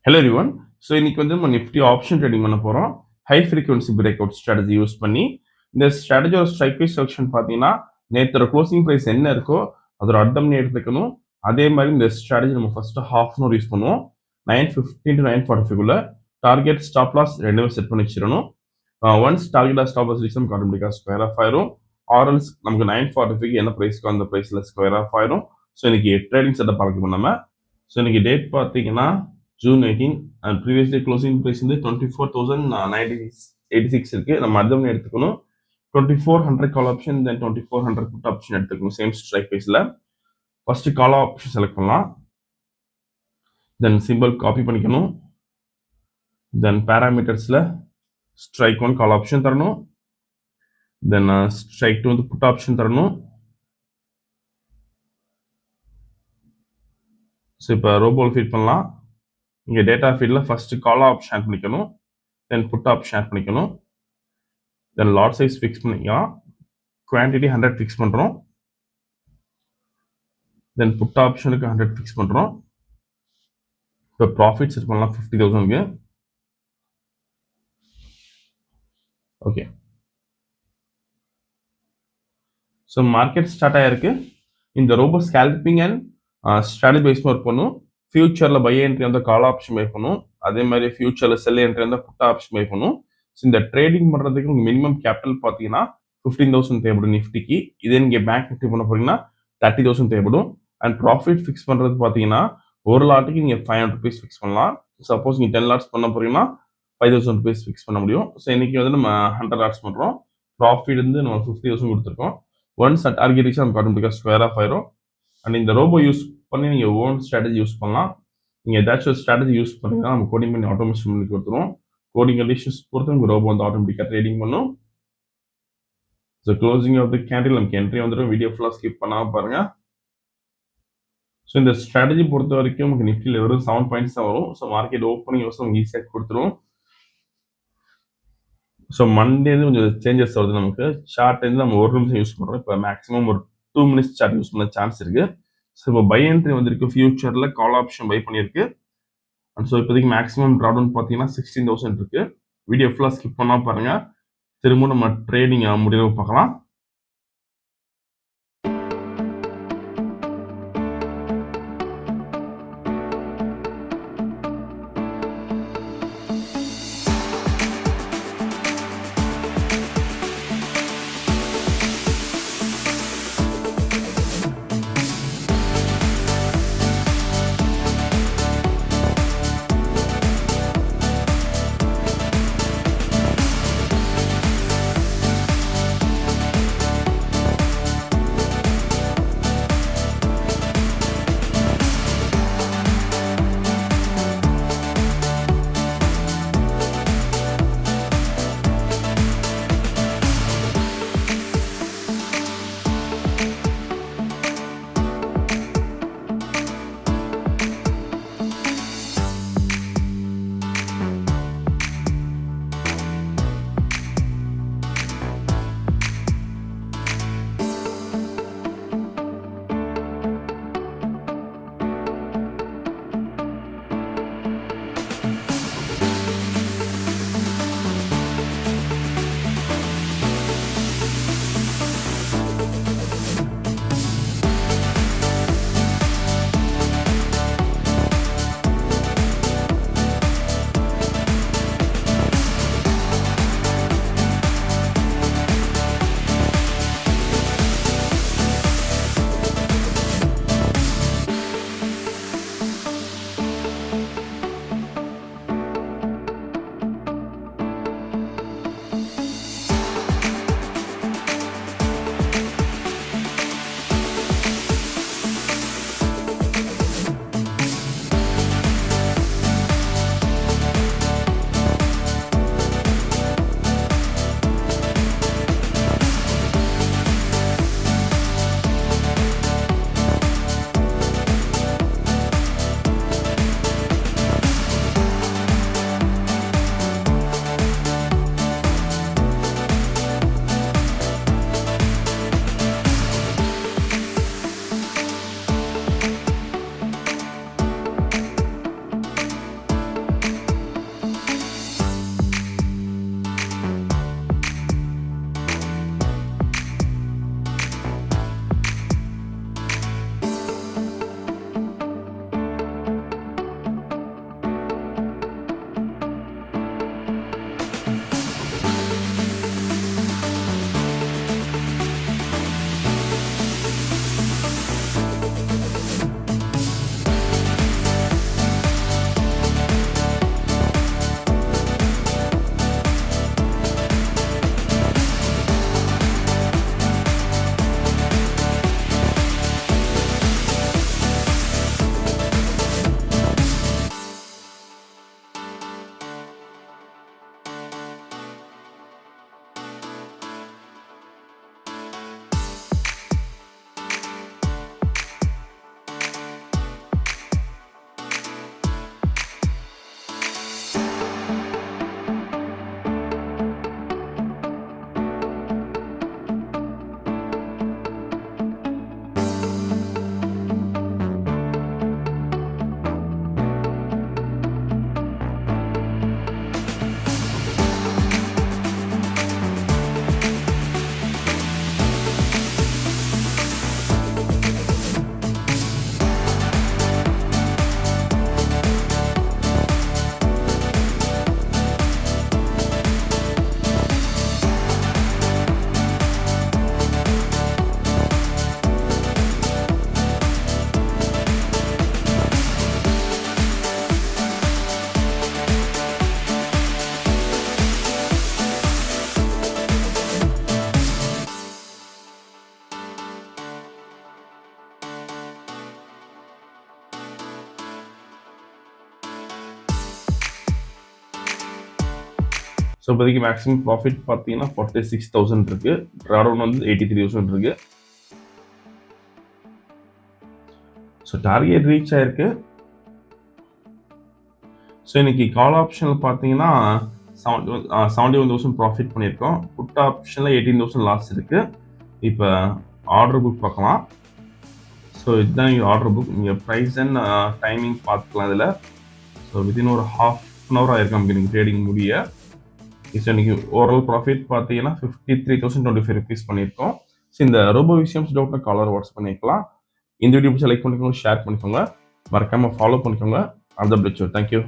Hello everyone. So இன்னைக்கு வந்து நம்ம நிஃப்டி ஆப்ஷன் ட்ரேடிங் பண்ண போறோம். High frequency break out strategy use பண்ணி இந்த ஸ்ட்ராட்டஜியோட ஸ்ட்ரைக் ப்ரைஸ் செலக்ஷன் பார்த்தீங்கன்னா நேத்தோட க்ளோசிங் ப்ரைஸ் என்ன இருக்கோ அதோட அர்த்தம் எடுத்துக்கணும். அதே மாதிரி இந்த ஸ்ட்ராட்டஜி நம்ம ஃபர்ஸ்ட் ஹாஃப் அன் யூஸ் பண்ணுவோம். 9:15 to 9:45 டார்கெட் ஸ்டாப் லாஸ் ரெண்டுமே செட் பண்ணி வச்சிடணும். Once target stop loss reach நமக்கு ஆட்டோமேட்டிக்காக ஸ்கொயர் ஆஃப் ஆயிரும். ஆர்எல்ஸ் நமக்கு 9:45 என்ன ப்ரைஸ்க்கோ அந்த ப்ரைஸில் ஸ்கொயர் ஆஃப் ஆயிரும். ஸோ இன்னைக்கு ட்ரேடிங் செட்டப் பார்க்கணும் நம்ம. ஸோ இன்னைக்கு டேட் பார்த்தீங்கன்னா June 18 and previously closing price வந்து 24,986 இருக்கு. நம்ம அர்த்தம் எடுத்துக்கணும். 2400 call option then 2400 put option எடுத்துக்கணும் சேம் ஸ்ட்ரைக் ப்ரைஸ்ல. ஃபர்ஸ்ட் கால் ஆப்ஷன் செலக்ட் பண்ணலாம். தென் சிம்பிள் காப்பி பண்ணிக்கணும். தென் பேராமீட்டர்ஸ்ல ஸ்ட்ரைக் 1 கால் ஆப்ஷன் தரணும். தென் ஸ்ட்ரைக் 2 வந்து புட் ஆப்ஷன் தரணும். ஸோ இப்போ ரோபோல் ஃபீட் பண்ணலாம். இங்கே டேட்டா ஃபீல்டில் ஃபர்ஸ்ட் கால் ஆப்ஷன் ஆட் பண்ணிக்கணும். தென் புட் ஆப்ஷன் ஆட் பண்ணிக்கணும். தென் லாட் சைஸ் ஃபிக்ஸ் பண்ணிக்கலாம். குவான்டிட்டி 100 ஃபிக்ஸ் பண்ணுறோம். தென் புட் ஆப்ஷனுக்கு 100 ஃபிக்ஸ் பண்ணுறோம். இப்போ ப்ராஃபிட் செட் பண்ணலாம் 50,000க்கு. ஓகே. ஸோ மார்க்கெட் ஸ்டார்ட் ஆகிருக்கு. இந்த robo scalping and strategy base work பண்ணும். ஃபியூச்சரில் பை என்ட்ரி வந்து கால் ஆப்ஷன் பை பண்ணும். அதே மாதிரி ஃபியூச்சரில் செல் என்ட்ரி வந்து புட் ஆப்ஷன் பை பண்ணும். ஸோ இந்த ட்ரேடிங் பண்ணுறதுக்கு உங்களுக்கு மினிமம் கேபிட்டல் பார்த்தீங்கன்னா 15,000 தேவைப்படும் நிஃப்டிக்கு. இதே நீங்கள் பேங்க் நிஃப்டி பண்ண போறீங்கன்னா 30,000 தேவைப்படும். அண்ட் ப்ராஃபிட் ஃபிக்ஸ் பண்ணுறது பார்த்தீங்கன்னா ஒரு லாட்டுக்கு நீங்கள் 500 rupees ஃபிக்ஸ் பண்ணலாம். சப்போஸ் நீங்கள் 10 லாட்ஸ் பண்ண போறீங்கன்னா 5,000 rupees ஃபிக்ஸ் பண்ண முடியும். ஸோ இன்னைக்கு வந்து நம்ம 100 லாட்ஸ் பண்ணுறோம். ப்ராஃபிட் வந்து நம்ம 50,000 கொடுத்துருக்கோம். ஒன்ஸ் டார்கெட் ரீச் நமக்கு ஆட்டோமேட்டிக்காக ஸ்கொயர் ஆஃப் ஆயிரும். அண்ட் இந்த ரோபோ யூஸ் பண்ணி நீங்கள் ஓன் ஸ்ட்ராட்டஜி யூஸ் பண்ணலாம். நீங்கள் ஏதாச்சும் ஒரு ஸ்ட்ராட்டஜி யூஸ் பண்ணீங்கன்னா நம்ம கோடிங் பண்ணி ஆட்டோமேஷன் பண்ணி கொடுத்துருவோம். கோடிங் கண்டிஷன்ஸ் பொறுத்து உங்கள் ரோபோ வந்து ஆட்டோமேட்டிக்காக ட்ரேடிங் பண்ணும். So closing off the candle நமக்கு என்ட்ரி வந்துடும். வீடியோ ஃபுல்லாக ஸ்கிப் பண்ணாமல் பாருங்க. ஸோ இந்த ஸ்ட்ராட்டஜி பொறுத்த வரைக்கும் உங்களுக்கு நிஃப்டியில் வெறும் 7 பாயிண்ட்ஸ் தான் வரும். ஸோ மார்க்கெட் ஓப்பனிங் யோசனை உங்களுக்கு ஈஸியாக கொடுத்துரும். ஸோ மண்டேந்து கொஞ்சம் சேஞ்சஸ் வருது நமக்கு. சார்ட் வந்து நம்ம 1 நிமிஷம் யூஸ் பண்ணுறோம். இப்போ மேக்ஸிமம் ஒரு 2 minutes சார்ட் யூஸ் பண்ண சான்ஸ் இருக்கு. ஸோ இப்போ பை என்ட்ரி வந்திருக்கு. ஃபியூச்சரில் கால் ஆப்ஷன் பை பண்ணியிருக்கு. அண்ட் ஸோ இப்போதைக்கு மேக்ஸிமம் ட்ராடவுன் பார்த்தீங்கன்னா 16,000 இருக்கு. வீடியோ ஃபுல்லாக ஸ்கிப் பண்ணால் பாருங்க. திரும்ப நம்ம ட்ரேடிங் முடிவு பார்க்கலாம். ஸோ இப்போதைக்கு மேக்ஸிமம் ப்ராஃபிட் பார்த்தீங்கன்னா 46,000 இருக்கு. ட்ராடவுன் வந்து 83,000 இருக்கு. ஸோ டார்கெட் ரீச் ஆயிருக்கு. ஸோ இன்னைக்கு கால் ஆப்ஷனில் பார்த்தீங்கன்னா 71,000 ப்ராஃபிட் பண்ணியிருக்கோம். புட் ஆப்ஷனில் 18,000 லாஸ் இருக்கு. இப்போ ஆர்டர் புக் பார்க்கலாம். ஸோ இதுதான் நீங்கள் ஆர்டர் புக். நீங்கள் ப்ரைஸ் அண்ட் டைமிங் பார்த்துக்கலாம் இதில். ஸோ வித்தின் ஒரு ½ அன் ஹவர் ஆயிருக்கு நமக்கு நீங்கள் ட்ரேடிங் முடிய. ஸோ இன்னைக்கு ஓவரால் ப்ராஃபிட் பார்த்தீங்கன்னா 53,025 ருபீஸ் பண்ணியிருக்கோம். ஸோ இந்த ரோபோ விஷயம்ஸ் டவுட்னா காலர் வாட்ஸ்அப் பண்ணிக்கலாம். இந்த வீடியோ பிடிச்சா லைக் பண்ணிக்கோங்க, ஷேர் பண்ணிக்கோங்க, மறக்காமல் ஃபாலோ பண்ணிக்கோங்க. அந்த பிடிச்சோ. தேங்க்யூ.